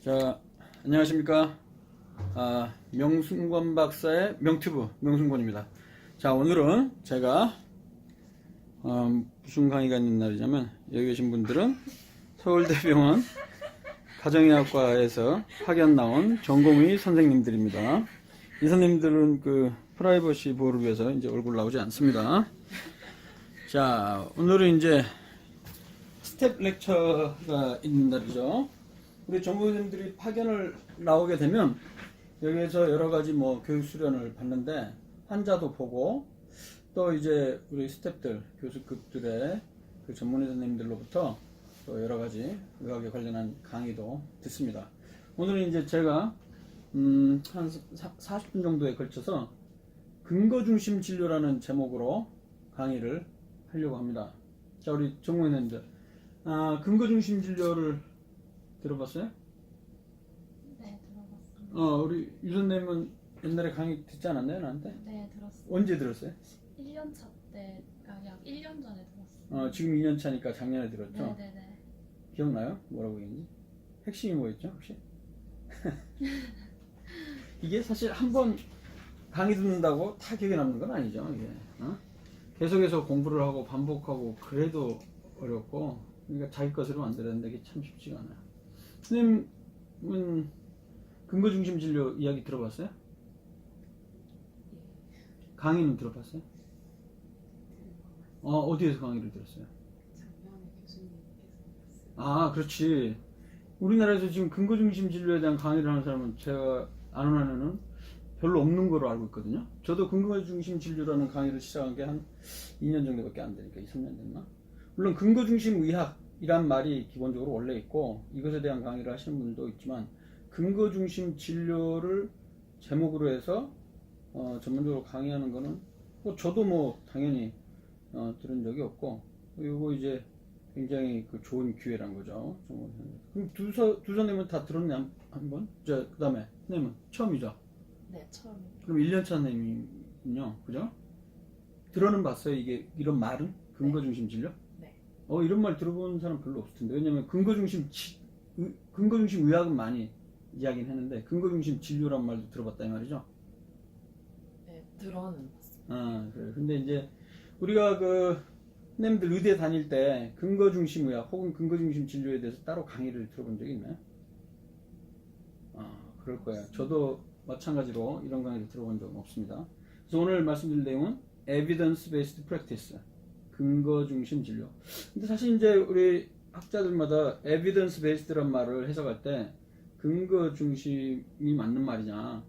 자, 안녕하십니까. 명순권 박사의 명튜브 명순권입니다. 자, 오늘은 제가 무슨 강의가 있는 날이냐면, 여기 계신 분들은 서울대병원 가정의학과에서 학연 나온 전공의 선생님들입니다. 이 선생님들은 그 프라이버시 보호를 위해서 이제 얼굴 나오지 않습니다. 자, 오늘은 이제 스텝 렉처가 있는 날이죠. 우리 전공의님들이 파견을 나오게 되면 여기에서 여러 가지 뭐 교육 수련을 받는데, 환자도 보고 또 이제 우리 스텝들, 교수급들의 그 전문의 선생님들로부터 또 여러 가지 의학에 관련한 강의도 듣습니다. 오늘은 이제 제가 한 40분 정도에 걸쳐서 근거 중심 진료라는 제목으로 강의를 하려고 합니다. 자, 우리 전공의님들, 근거 중심 진료를 들어봤어요? 네, 들어봤습니다. 우리 유 선생님은 옛날에 강의 듣지 않았나요, 나한테? 네, 들었어요. 언제 들었어요? 1년차 때, 약 1년 전에 들었어요. 지금 2년 차니까 작년에 들었죠? 네네네. 기억나요? 뭐라고 했는지? 핵심이 뭐였죠, 혹시? 이게 사실 한 번 강의 듣는다고 다 기억에 남는 건 아니죠, 이게. 계속해서 공부를 하고 반복하고 그래도 어렵고, 그러니까 자기 것으로 만들어야 되는 게 참 쉽지가 않아요. 선생님은 근거 중심 진료 이야기 들어봤어요? 강의는 들어봤어요? 어디에서 강의를 들었어요? 작년에 교수님께서 했어요. 그렇지. 우리나라에서 지금 근거 중심 진료에 대한 강의를 하는 사람은 제가 아는 한에는 별로 없는 거로 알고 있거든요. 저도 근거 중심 진료라는 강의를 시작한 게 한 2년 정도밖에 안 되니까, 2, 3년 됐나? 물론 근거 중심 의학이란 말이 기본적으로 원래 있고, 이것에 대한 강의를 하시는 분도 있지만, 근거 중심 진료를 제목으로 해서 전문적으로 강의하는 거는 저도 뭐 당연히 들은 적이 없고, 이거 이제 굉장히 그 좋은 기회란 거죠. 그럼 두 선생님은 다 들었냐, 한번? 그 다음에 선생님은 처음이죠? 네, 처음입니다. 그럼 1년차 선생님은요, 그죠? 들어는 봤어요, 이게, 이런 말은? 근거 중심 진료? 네. 이런 말 들어본 사람 별로 없을 텐데. 왜냐면 근거 중심 의학은 많이 이야기는 했는데, 근거 중심 진료란 말도 들어봤다 이 말이죠? 네, 들어는 봤어요. 그래. 근데 이제 우리가 그 선생님들 의대 다닐 때 근거 중심 의학 혹은 근거 중심 진료에 대해서 따로 강의를 들어본 적이 있나요? 그럴 거예요. 저도 마찬가지로 이런 강의를 들어본 적은 없습니다. 그래서 오늘 말씀드릴 내용은 Evidence Based Practice, 근거 중심 진료. 근데 사실 이제 우리 학자들마다 Evidence Based란 말을 해석할 때 근거 중심이 맞는 말이냐,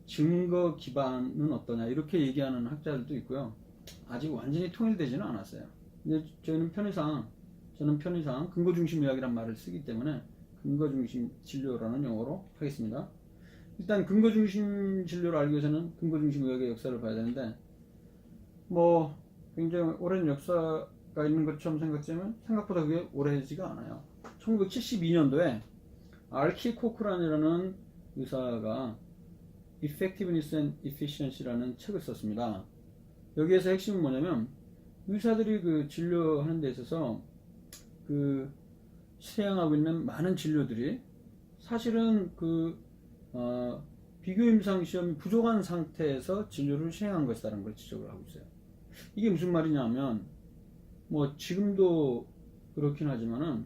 증거 기반은 어떠냐, 이렇게 얘기하는 학자들도 있고요. 아직 완전히 통일되지는 않았어요. 근데 저는 편의상 근거 중심 의학이란 말을 쓰기 때문에 근거 중심 진료라는 용어로 하겠습니다. 일단 근거 중심 진료를 알기 위해서는 근거 중심 의학의 역사를 봐야 되는데, 뭐 굉장히 오랜 역사가 있는 것처럼 생각되면 생각보다 그게 오래지가 않아요. 1972년도에 알키 코크란이라는 의사가 Effectiveness and Efficiency라는 책을 썼습니다. 여기에서 핵심은 뭐냐면, 의사들이 그 진료하는 데 있어서 그 시행하고 있는 많은 진료들이 사실은 비교 임상 시험이 부족한 상태에서 진료를 시행한 것이라는 걸 지적을 하고 있어요. 이게 무슨 말이냐면, 뭐 지금도 그렇긴 하지만은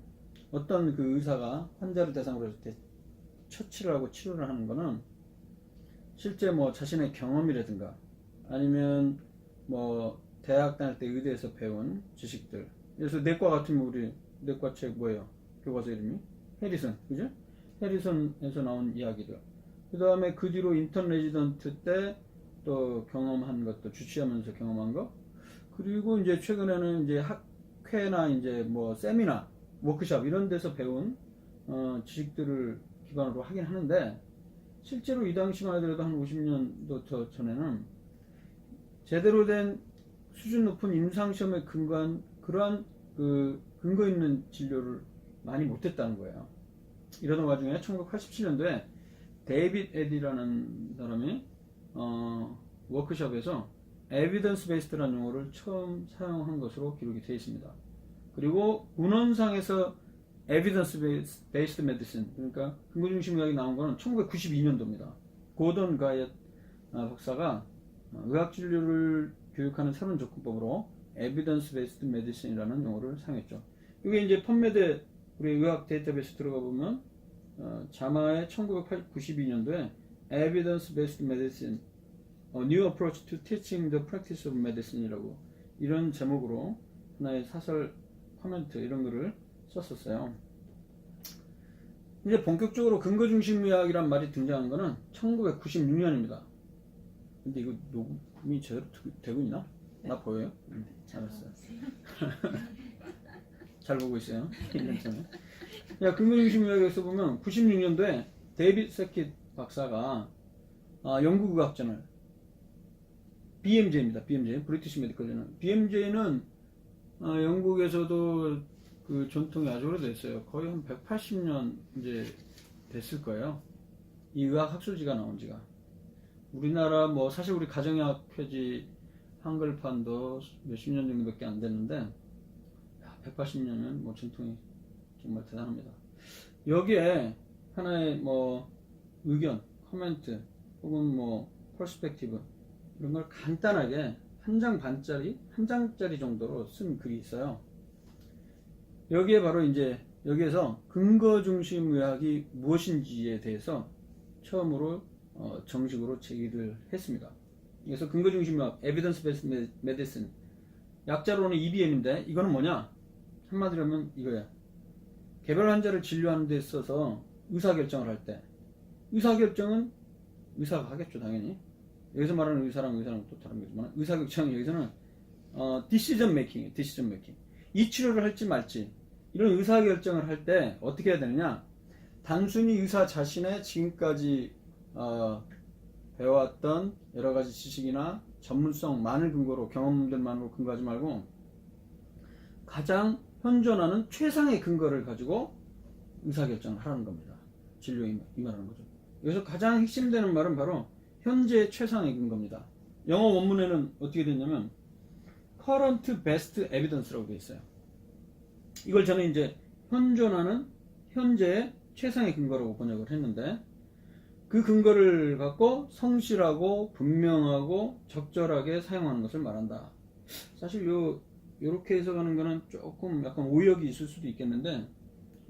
어떤 그 의사가 환자를 대상으로 해서 처치를 하고 치료를 하는 거는 실제 뭐 자신의 경험이라든가 아니면 뭐 대학 다닐 때 의대에서 배운 지식들, 그래서 내과 같으면 우리 내과 책 뭐예요? 교과서 이름이? 해리슨, 그죠? 해리슨에서 나온 이야기들. 그 다음에 그 뒤로 인턴 레지던트 때 또 경험한 것도 주치하면서 경험한 거. 그리고 이제 최근에는 이제 학회나 이제 뭐 세미나, 워크숍 이런 데서 배운 지식들을 기반으로 하긴 하는데, 실제로 이 당시만 하더라도 한 50년도 더 전에는 제대로 된 수준 높은 임상시험에 근거한 그러한 그 근거 있는 진료를 많이 못했다는 거예요. 이러던 와중에 1987년도에 데이빗 에디라는 사람이 워크숍에서 에비던스 베이스드라는 용어를 처음 사용한 것으로 기록이 되어 있습니다. 그리고 문헌상에서 evidence based medicine, 그러니까 근거 중심 의학이 나온 거는 1992년도입니다. 고던 가이엇 박사가 의학 진료를 교육하는 새로운 접근법으로 evidence based medicine이라는 용어를 사용했죠. 이게 이제 펀메드 우리 의학 데이터베이스 들어가 보면 자마의 1992년도에 evidence based medicine, A new approach to teaching the practice of medicine이라고 이런 제목으로 하나의 사설 코멘트 이런 거를 썼었어요. 이제 본격적으로 근거 중심 의학이란 말이 등장한 거는 1996년입니다. 근데 이거 녹음이 제대로 되고 있나? 나 보여요? 알았어요. 잘 보고 있어요. 1년 전에. 야, 근거 중심 의학에서 보면 96년도에 데이빗 세킷 박사가 영국 의학저널 BMJ입니다. BMJ, 브리티시 메디컬 저널. BMJ는 영국에서도 그 전통이 아주 오래됐어요. 거의 한 180년 이제 됐을 거예요. 이 의학 학술지가 나온 지가. 우리나라 뭐 사실 우리 가정의학 표지 한글판도 몇십 년 정도밖에 안 됐는데 180년은 뭐 전통이 정말 대단합니다. 여기에 하나의 뭐 의견, 코멘트 혹은 뭐 퍼스펙티브 이런 걸 간단하게 한 장짜리 정도로 쓴 글이 있어요. 여기에 바로 이제 여기에서 근거 중심 의학이 무엇인지에 대해서 처음으로 정식으로 제기를 했습니다. 그래서 근거 중심 의학, Evidence Based Medicine, 약자로는 EBM인데 이거는 뭐냐? 한마디로 하면 이거야. 개별 환자를 진료하는 데 있어서 의사결정을 할 때, 의사결정은 의사가 하겠죠, 당연히. 여기서 말하는 의사랑 또 다른 거지만, 의사결정은 여기서는 decision making이에요. decision making. 이 치료를 할지 말지 이런 의사결정을 할 때 어떻게 해야 되느냐? 단순히 의사 자신의 지금까지 배워왔던 여러 가지 지식이나 전문성만을 근거로, 경험들만으로 근거하지 말고 가장 현존하는 최상의 근거를 가지고 의사결정을 하라는 겁니다. 진료에 임하라는 거죠. 여기서 가장 핵심되는 말은 바로 현재의 최상의 근거입니다. 영어 원문에는 어떻게 됐냐면 current best evidence라고 되어 있어요. 이걸 저는 이제 현존하는 현재의 최상의 근거라고 번역을 했는데, 그 근거를 갖고 성실하고 분명하고 적절하게 사용하는 것을 말한다. 사실 요렇게 해석하는 거는 조금 약간 오역이 있을 수도 있겠는데,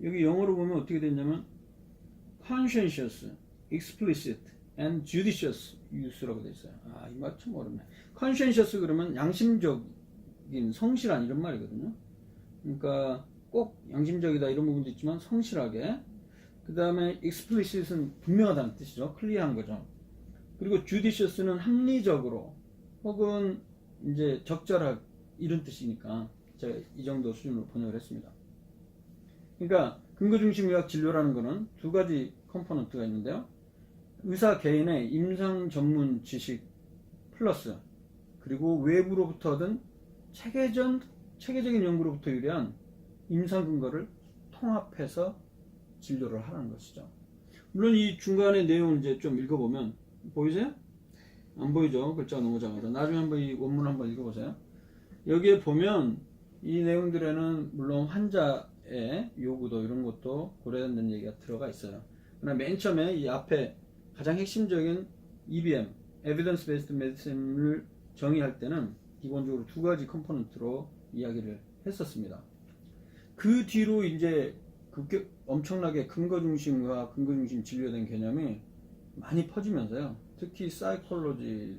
여기 영어로 보면 어떻게 됐냐면 conscientious, explicit and judicious use라고 되어 있어요. 이 말 참 어렵네. conscientious 그러면 양심적인, 성실한 이런 말이거든요. 그러니까 꼭 양심적이다 이런 부분도 있지만 성실하게, 그 다음에 explicit은 분명하다는 뜻이죠. 클리어한 거죠. 그리고 judicious는 합리적으로 혹은 이제 적절하게 이런 뜻이니까 제가 이 정도 수준으로 번역을 했습니다. 그러니까 근거 중심 의학 진료라는 거는 두 가지 컴포넌트가 있는데요. 의사 개인의 임상 전문 지식 플러스 그리고 외부로부터 얻은 체계적인 연구로부터 유래한 임상 근거를 통합해서 진료를 하라는 것이죠. 물론 이 중간의 내용을 이제 좀 읽어보면 보이세요? 안 보이죠? 글자가 너무 작아서. 나중에 한번 이 원문을 한번 읽어보세요. 여기에 보면 이 내용들에는 물론 환자의 요구도 이런 것도 고려된다는 얘기가 들어가 있어요. 그러나 맨 처음에 이 앞에 가장 핵심적인 EBM, Evidence Based Medicine을 정의할 때는 기본적으로 두 가지 컴포넌트로 이야기를 했었습니다. 그 뒤로 이제 엄청나게 근거 중심 의학, 근거 중심 진료에 대한 개념이 많이 퍼지면서요. 특히 사이콜로지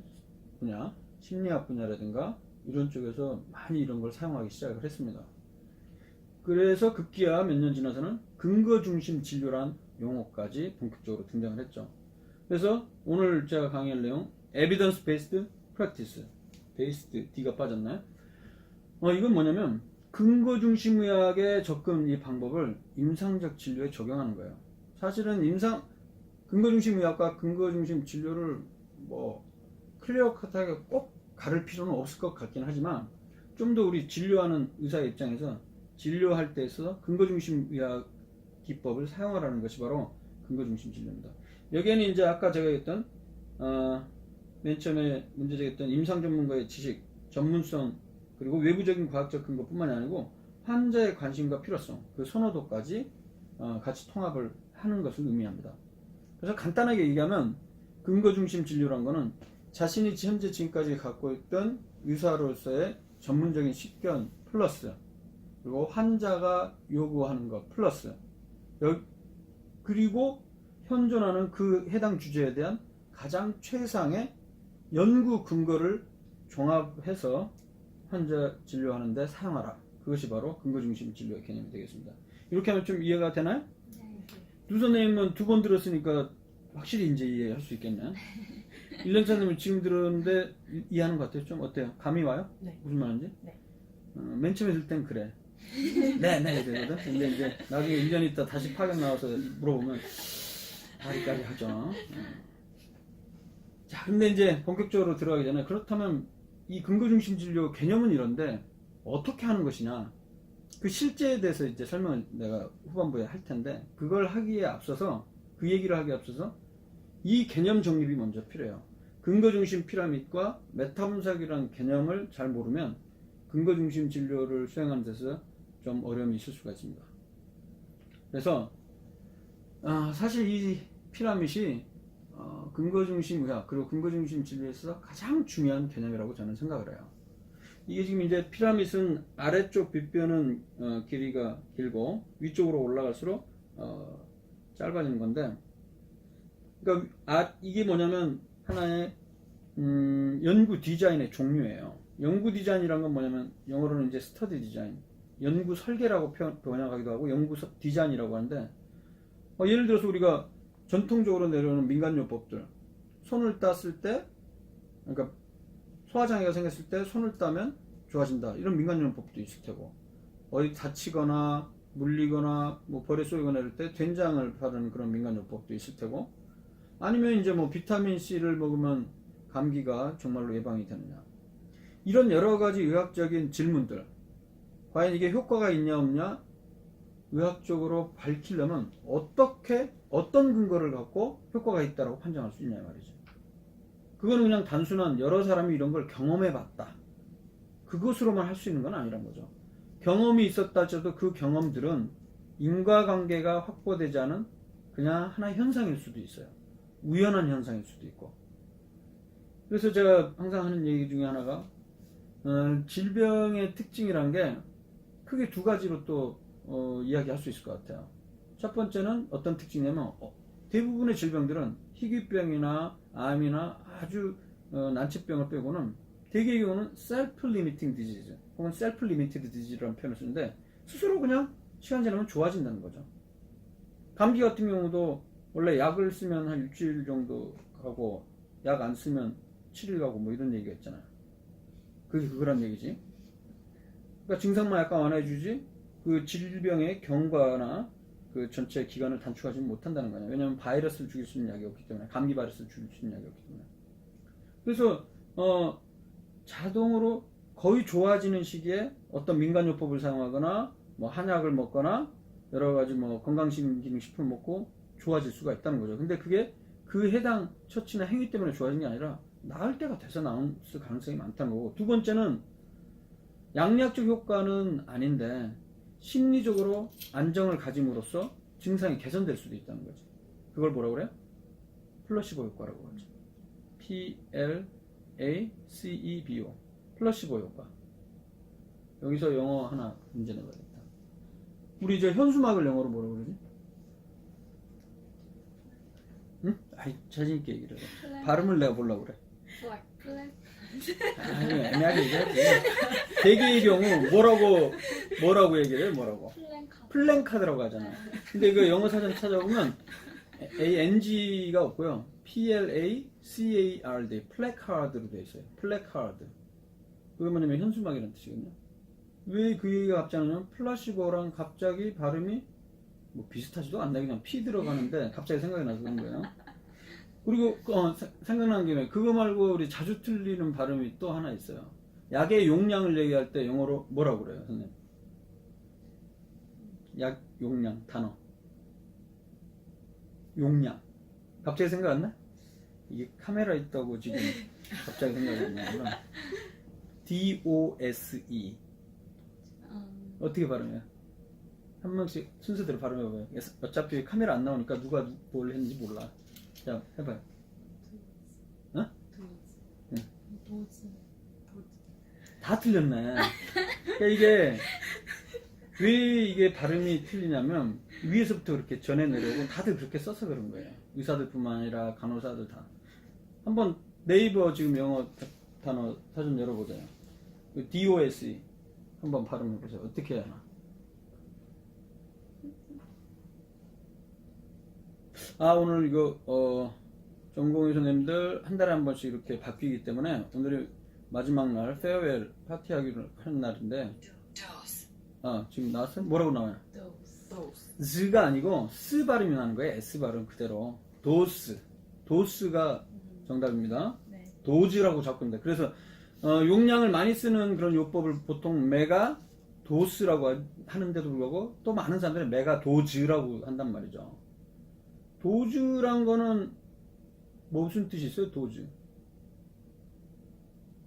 분야, 심리학 분야라든가 이런 쪽에서 많이 이런 걸 사용하기 시작을 했습니다. 그래서 급기야 몇 년 지나서는 근거 중심 진료란 용어까지 본격적으로 등장을 했죠. 그래서 오늘 제가 강의할 내용 Evidence Based Practice, Based D가 빠졌나요? 이건 뭐냐면 근거 중심 의학의 접근 이 방법을 임상적 진료에 적용하는 거예요. 사실은 근거 중심 의학과 근거 중심 진료를 뭐 클리어컷하게 꼭 가를 필요는 없을 것 같긴 하지만, 좀 더 우리 진료하는 의사의 입장에서 진료할 때 있어서 근거 중심 의학 기법을 사용하라는 것이 바로 근거 중심 진료입니다. 여기에는 이제 아까 제가 했던 맨 처음에 문제 제기했던 임상 전문가의 지식, 전문성 그리고 외부적인 과학적 근거뿐만이 아니고 환자의 관심과 필요성, 그 선호도까지 같이 통합을 하는 것을 의미합니다. 그래서 간단하게 얘기하면 근거중심 진료란 거는 자신이 현재 지금까지 갖고 있던 의사로서의 전문적인 식견 플러스 그리고 환자가 요구하는 것 플러스 그리고 현존하는 그 해당 주제에 대한 가장 최상의 연구 근거를 종합해서 환자 진료하는 데 사용하라. 그것이 바로 근거중심 진료의 개념이 되겠습니다. 이렇게 하면 좀 이해가 되나요? 네. 두 선생님은 2번 들었으니까 확실히 이제 이해할 수 있겠네요. 1년차님은 지금 들었는데 이해하는 것 같아요. 좀 어때요? 감이 와요? 네. 무슨 말인지? 네. 맨 처음에 들 땐 그래. 네, 이러거든. 근데 이제 나중에 1년 있다 다시 파견 나와서 물어보면 다리까지 하죠. 자, 근데 이제 본격적으로 들어가기 전에 그렇다면 이 근거중심 진료 개념은 이런데 어떻게 하는 것이냐? 그 실제에 대해서 이제 설명을 내가 후반부에 할 텐데 그걸 하기에 앞서서 그 얘기를 하기에 앞서서 이 개념 정립이 먼저 필요해요. 근거중심 피라밋과 메타분석이라는 개념을 잘 모르면 근거중심 진료를 수행하는 데서 좀 어려움이 있을 수가 있습니다. 그래서 사실 이 피라밋이 근거중심 의학 그리고 근거중심 진료에서 가장 중요한 개념이라고 저는 생각을 해요. 이게 지금 이제 피라밋은 아래쪽 빗변은 길이가 길고 위쪽으로 올라갈수록 짧아지는 건데, 그러니까 이게 뭐냐면 하나의 연구 디자인의 종류예요. 연구 디자인이란 건 뭐냐면 영어로는 이제 스터디 디자인, 연구 설계라고 번역하기도 하고 연구 디자인이라고 하는데, 예를 들어서 우리가 전통적으로 내려오는 민간요법들, 손을 땄을 때, 그러니까 소화장애가 생겼을 때 손을 따면 좋아진다, 이런 민간요법도 있을 테고, 어디 다치거나 물리거나 뭐 벌에 쏘이거나 이럴 때 된장을 바르는 그런 민간요법도 있을 테고, 아니면 이제 뭐 비타민 C를 먹으면 감기가 정말로 예방이 되느냐, 이런 여러 가지 의학적인 질문들, 과연 이게 효과가 있냐 없냐 의학적으로 밝히려면 어떤 근거를 갖고 효과가 있다고 판정할 수 있냐 말이죠. 그건 그냥 단순한 여러 사람이 이런 걸 경험해 봤다, 그것으로만 할 수 있는 건 아니란 거죠. 경험이 있었다 해도 그 경험들은 인과관계가 확보되지 않은 그냥 하나의 현상일 수도 있어요. 우연한 현상일 수도 있고. 그래서 제가 항상 하는 얘기 중에 하나가 질병의 특징이란 게 크게 두 가지로 또 이야기할 수 있을 것 같아요. 첫 번째는 어떤 특징이냐면 대부분의 질병들은 희귀병이나 암이나 아주 난치병을 빼고는 대개의 경우는 self-limiting disease 혹은 self-limited disease라는 표현을 쓰는데 스스로 그냥 시간 지나면 좋아진다는 거죠. 감기 같은 경우도 원래 약을 쓰면 한 일주일 정도 가고 약 안 쓰면 7일 가고 뭐 이런 얘기가 있잖아요. 그게 그거란 얘기지. 그러니까 증상만 약간 완화해주지 그 질병의 경과나 그 전체 기간을 단축하지 못한다는 거냐. 왜냐하면 바이러스를 죽일 수 있는 약이 없기 때문에, 감기 바이러스를 죽일 수 있는 약이 없기 때문에. 그래서 자동으로 거의 좋아지는 시기에 어떤 민간요법을 사용하거나 뭐 한약을 먹거나 여러 가지 뭐 건강기능식품을 먹고 좋아질 수가 있다는 거죠. 근데 그게 그 해당 처치나 행위 때문에 좋아진 게 아니라 나을 때가 돼서 나올 가능성이 많다는 거고, 두 번째는 양리학적 효과는 아닌데 심리적으로 안정을 가짐으로써 증상이 개선될 수도 있다는 거지. 그걸 뭐라고 그래요? 플라시보 효과라고 하죠. PLACEBO, 플라시보 효과. 여기서 영어 하나 문제 내봐야겠다. 우리 이제 현수막을 영어로 뭐라고 그러지? 응? 아이, 자신있게 얘기를 해. 발음을 내가 보려고 그래. 플랫. 아니, 애매하게 얘기하지. 대개의 경우 뭐라고 얘기를 해? 뭐라고? 플랜카드라고 하잖아. 근데 그 영어 사전 찾아보면 ANG가 없고요. PLACARD, 플래카드로 되어 있어요. 플래카드. 그게 뭐냐면 현수막이라는 뜻이거든요. 왜 그 얘기가 갑자기 하냐면 플라시보랑 갑자기 발음이 뭐 비슷하지도 않나, 그냥 P 들어가는데 갑자기 생각이 나서 그런 거예요. 그리고 생각나는 김에 그거 말고 우리 자주 틀리는 발음이 또 하나 있어요. 약의 용량을 얘기할 때 영어로 뭐라고 그래요, 선생님? 약 용량 단어. 용량. 갑자기 생각 안 나? 이게 카메라 있다고 지금 갑자기 생각이 안 나구나. DOSE. 어떻게 발음해요? 한 명씩 순서대로 발음해봐요. 어차피 카메라 안 나오니까 누가 뭘 했는지 몰라. 자, 해봐요. 어? 도즈. 다 틀렸네. 그러니까 이게 왜 이게 발음이 틀리냐면 위에서부터 그렇게 전해 내려오고 다들 그렇게 써서 그런 거예요. 의사들뿐만 아니라 간호사들 다. 한번 네이버 지금 영어 단어 사전 열어보세요. DOSE 한번 발음해보세요. 어떻게 해야 하나? 오늘 이거 전공의 선생님들 한 달에 한 번씩 이렇게 바뀌기 때문에 오늘이 마지막 날 페어웰 파티하기로 하는 날인데 지금 나왔어요? 뭐라고 나와요? 도즈. Z가 아니고 S 발음이 나는 거예요. S 발음 그대로 도스가 정답입니다. 네. 도즈라고 적습니다. 그래서 용량을 많이 쓰는 그런 요법을 보통 메가 도스라고 하는데도 불구하고 또 많은 사람들은 메가 도즈라고 한단 말이죠. 도즈란 거는 무슨 뜻이 있어요?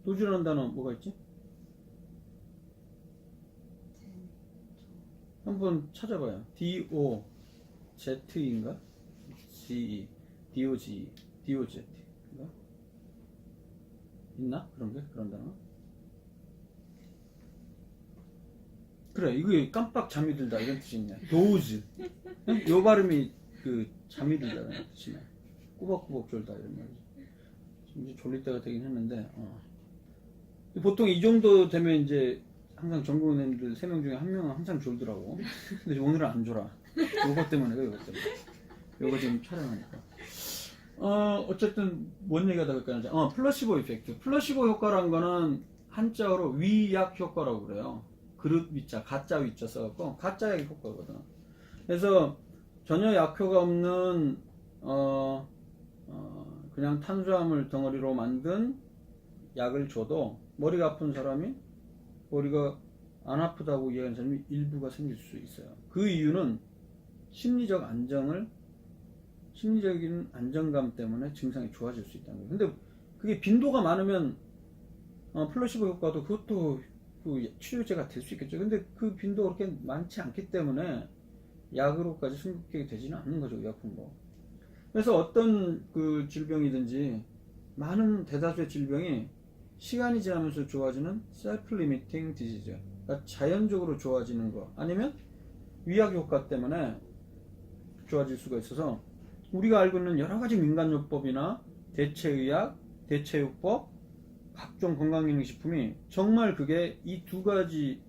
도즈라는 단어 뭐가 있지? 한번 찾아봐요. DOZ인가? GE, DOGE, DOZ 인가? 있나? 그런 단어? 그래, 이거 깜빡 잠이 들다 이런 뜻이 있네. 도즈. 요 발음이 그 잠이 들다라는 뜻이네. 꾸벅꾸벅 졸다 이런 말이지. 지금 이제 졸릴 때가 되긴 했는데, 보통 이 정도 되면 이제 항상 전공의원님들 3명 중에 1명은 항상 졸더라고. 근데 오늘은 안 졸아. 요거 때문에 요거 때문에. 요거 지금 촬영하니까. 어쨌든 뭔 얘기하다 볼까요? 플라시보 이펙트. 플라시보 효과란 거는 한자어로 위약 효과라고 그래요. 그릇 위자, 가짜 위자 써갖고 가짜 약 효과거든. 그래서 전혀 약효가 없는 그냥 탄수화물 덩어리로 만든 약을 줘도 머리가 아픈 사람이 머리가 안 아프다고 이야기하는 사람이 일부가 생길 수 있어요. 그 이유는 심리적인 안정감 때문에 증상이 좋아질 수 있다는 거예요. 근데 그게 빈도가 많으면 플라시보 효과도 그것도 그 치료제가 될 수 있겠죠. 근데 그 빈도가 그렇게 많지 않기 때문에 약으로까지 승급하게 되지는 않는 거죠, 의약품도. 그래서 어떤 그 질병이든지 많은 대다수의 질병이 시간이 지나면서 좋아지는 셀프 리미팅 디지즈, 그러니까 자연적으로 좋아지는 거, 아니면 위약 효과 때문에 좋아질 수가 있어서 우리가 알고 있는 여러 가지 민간요법이나 대체의학, 대체요법, 각종 건강기능식품이 정말 그게 이 두 가지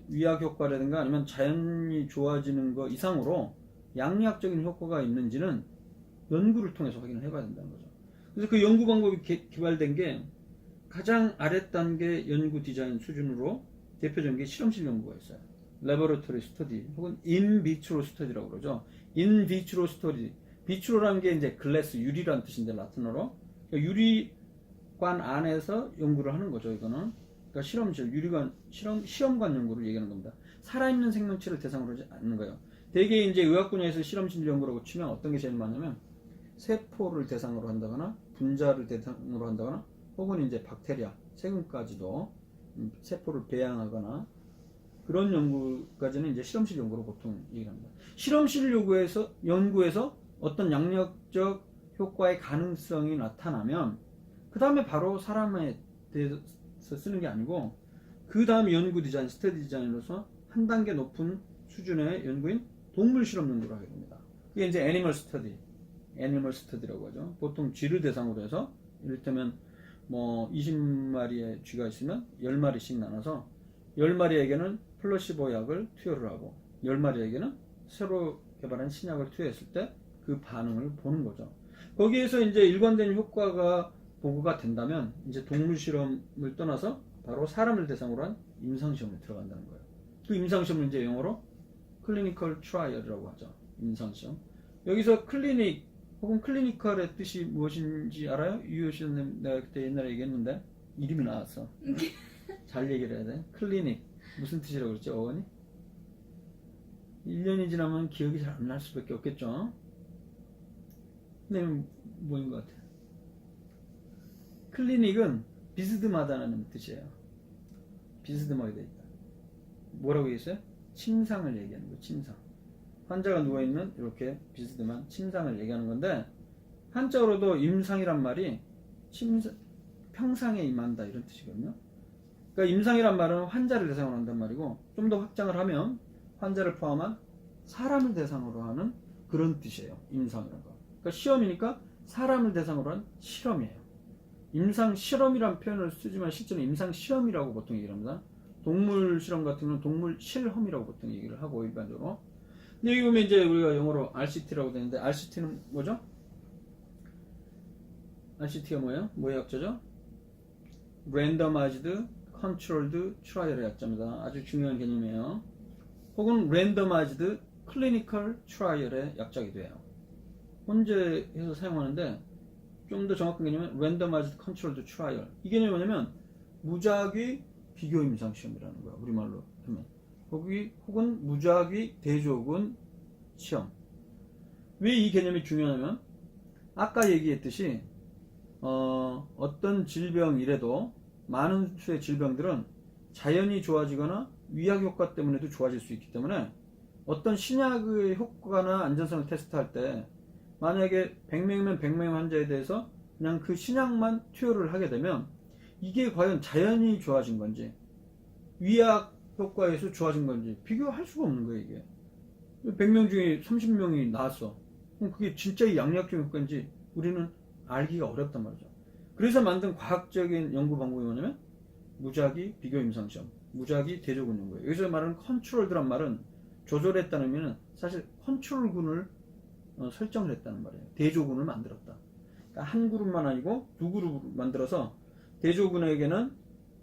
위약 효과라든가 아니면 자연이 좋아지는 거 이상으로 양리학적인 효과가 있는지는 연구를 통해서 확인을 해봐야 된다는 거죠. 그래서 그 연구 방법이 개발된 게 가장 아랫단계 연구 디자인 수준으로 대표적인 게 실험실 연구가 있어요. 레버러토리 스터디 혹은 인비트로 스터디라고 그러죠. 인비트로 스터디, 비트로라는 게 이제 글래스, 유리라는 뜻인데 라틴어로 그러니까 유리관 안에서 연구를 하는 거죠. 이거는 그러니까 실험실, 유리관, 시험관 연구를 얘기하는 겁니다. 살아있는 생명체를 대상으로 하지 않는 거예요. 대개 이제 의학 분야에서 실험실 연구라고 치면 어떤 게 제일 많냐면 세포를 대상으로 한다거나 분자를 대상으로 한다거나 혹은 이제 박테리아, 세균까지도 세포를 배양하거나 그런 연구까지는 이제 실험실 연구로 보통 얘기합니다. 실험실 연구에서 어떤 양력적 효과의 가능성이 나타나면 그 다음에 바로 사람에 대해서 쓰는 게 아니고 그 다음 연구 디자인, 스터디 디자인으로서 한 단계 높은 수준의 연구인 동물 실험 연구를 하게 됩니다. 그게 이제 애니멀 스터디라고 하죠. 보통 쥐를 대상으로 해서 이를테면 뭐 20마리의 쥐가 있으면 10마리씩 나눠서 10마리에게는 플라시보 약을 투여를 하고 10마리에게는 새로 개발한 신약을 투여했을 때 그 반응을 보는 거죠. 거기에서 이제 일관된 효과가 보고가 된다면 이제 동물 실험을 떠나서 바로 사람을 대상으로 한 임상시험에 들어간다는 거예요. 그 임상시험을 이제 영어로 클리니컬 트라이얼이라고 하죠. 임상시험. 여기서 클리닉 혹은 클리니컬의 뜻이 무엇인지 알아요? 유효시 선생님 내가 그때 옛날에 얘기했는데 이름이 나왔어. 잘 얘기를 해야 돼. 클리닉 무슨 뜻이라고 그랬지? 어원이? 1년이 지나면 기억이 잘 안 날 수밖에 없겠죠. 근데 뭐인 것 같아요? 클리닉은 비스듬하다는 뜻이에요. 비스듬하게 돼 있다. 뭐라고 얘기했어요? 침상을 얘기하는 거예요. 침상. 환자가 누워있는 이렇게 비스듬한 침상을 얘기하는 건데, 한자어로도 임상이란 말이 평상에 임한다 이런 뜻이거든요. 그러니까 임상이란 말은 환자를 대상으로 한단 말이고, 좀 더 확장을 하면 환자를 포함한 사람을 대상으로 하는 그런 뜻이에요. 임상이란 거. 그러니까 시험이니까 사람을 대상으로 한 실험이에요. 임상 실험이란 표현을 쓰지만 실제로 임상 시험이라고 보통 얘기를 합니다. 동물 실험 같은 경우는 동물 실험이라고 보통 얘기를 하고 일반적으로. 근데 여기 보면 이제 우리가 영어로 RCT라고 되는데, RCT는 뭐죠? RCT가 뭐예요? 뭐의 약자죠? Randomized Controlled Trial의 약자입니다. 아주 중요한 개념이에요. 혹은 Randomized Clinical Trial의 약자기도 해요. 혼재해서 사용하는데, 좀 더 정확한 개념은 Randomized Controlled Trial. 이 개념이 뭐냐면 무작위 비교 임상 시험이라는 거야. 우리말로 하면. 혹은 무작위 대조군 시험. 왜 이 개념이 중요하냐면, 아까 얘기했듯이 어떤 질병이라도 많은 수의 질병들은 자연히 좋아지거나 위약 효과 때문에도 좋아질 수 있기 때문에, 어떤 신약의 효과나 안전성을 테스트할 때 만약에 100명이면 100명의 환자에 대해서 그냥 그 신약만 투여를 하게 되면 이게 과연 자연히 좋아진 건지 위약 효과에서 좋아진 건지 비교할 수가 없는 거예요. 이게 100명 중에 30명이 나왔어. 그럼 그게 진짜 양약적 효과인지 우리는 알기가 어렵단 말이죠. 그래서 만든 과학적인 연구 방법이 뭐냐면 무작위 비교 임상시험, 무작위 대조군 연구예요. 여기서 말하는 컨트롤드란 말은 조절했다는 의미는 사실 컨트롤군을 설정을 했다는 말이에요. 대조군을 만들었다. 그러니까 한 그룹만 아니고 두 그룹을 만들어서 대조군에게는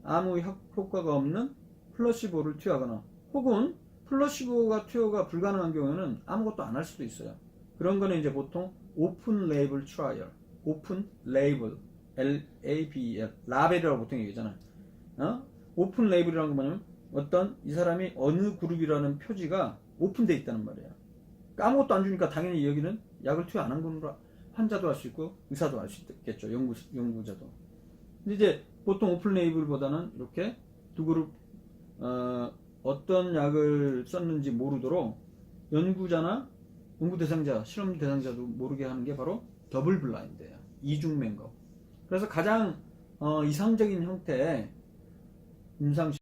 아무 효과가 없는 플러시보를 투여하거나, 혹은 플러시보가 투여가 불가능한 경우에는 아무것도 안 할 수도 있어요. 그런 거는 이제 보통 오픈 레이블 트라이얼, 오픈 레이블, LABEL, 라벨이라고 보통 얘기하잖아요. 오픈 레이블이라는 건 뭐냐면 어떤 이 사람이 어느 그룹이라는 표지가 오픈되어 있다는 말이에요. 그러니까 아무것도 안 주니까 당연히 여기는 약을 투여 안 한 거로 환자도 할 수 있고 의사도 할 수 있겠죠. 연구자도. 근데 이제 보통 오픈 레이블보다는 이렇게 두 그룹 어떤 약을 썼는지 모르도록 연구자나 연구 대상자, 실험 대상자도 모르게 하는 게 바로 더블 블라인드예요. 이중 맹거. 그래서 가장 이상적인 형태의 임상